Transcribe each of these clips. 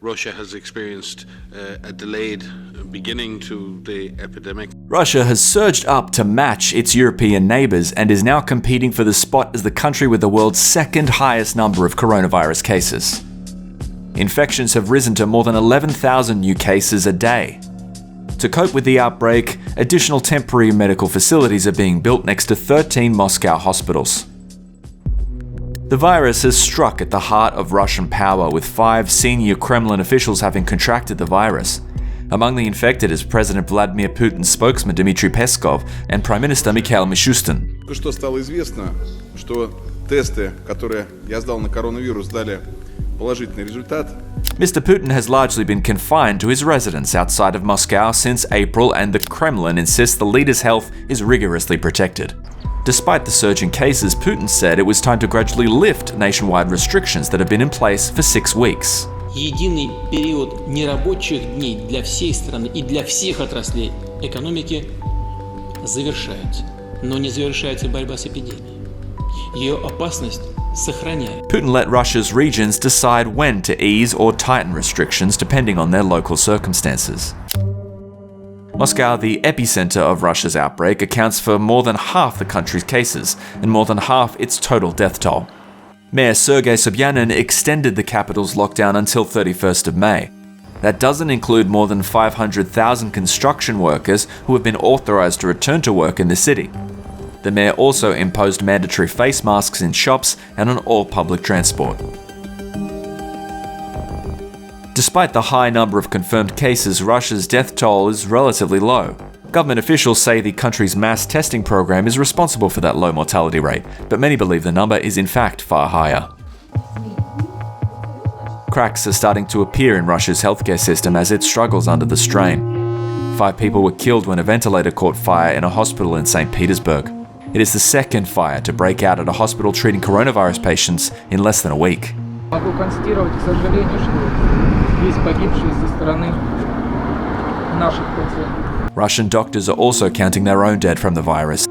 Russia has experienced a delayed beginning to the epidemic. Russia has surged up to match its European neighbours and is now competing for the spot as the country with the world's second highest number of coronavirus cases. Infections have risen to more than 11,000 new cases a day. To cope with the outbreak, additional temporary medical facilities are being built next to 13 Moscow hospitals. The virus has struck at the heart of Russian power, with 5 senior Kremlin officials having contracted the virus. Among the infected is President Vladimir Putin's spokesman Dmitry Peskov and Prime Minister Mikhail Mishustin. Только что стало известно, что тесты, которые я сдал на коронавирус, дали положительный результат. Mr. Putin has largely been confined to his residence outside of Moscow since April, and the Kremlin insists the leader's health is rigorously protected. Despite the surge in cases, Putin said it was time to gradually lift nationwide restrictions that have been in place for 6 weeks. Единый период нерабочих дней для всей страны и для всех отраслей экономики завершается, но не завершается борьба с эпидемией. Ее опасность сохраняется. Putin let Russia's regions decide when to ease or tighten restrictions depending on their local circumstances. Moscow, the epicenter of Russia's outbreak, accounts for more than half the country's cases and more than half its total death toll. Mayor Sergei Sobyanin extended the capital's lockdown until 31st of May. That doesn't include more than 500,000 construction workers who have been authorized to return to work in the city. The mayor also imposed mandatory face masks in shops and on all public transport. Despite the high number of confirmed cases, Russia's death toll is relatively low. Government officials say the country's mass testing program is responsible for that low mortality rate, but many believe the number is in fact far higher. Cracks are starting to appear in Russia's healthcare system as it struggles under the strain. 5 people were killed when a ventilator caught fire in a hospital in St. Petersburg. It is the second fire to break out at a hospital treating coronavirus patients in less than a week. Могу констатировать, к сожалению, что есть погибшие со стороны наших пациентов. Russian doctors are also counting their own dead from the virus.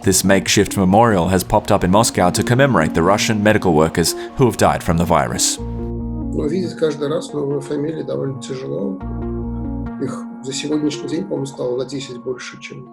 This makeshift memorial has popped up in Moscow to commemorate the Russian medical workers who have died from the virus. Но видеть каждый раз новые фамилии довольно тяжело. Их за сегодняшний день, по-моему, стало на 10 больше, чем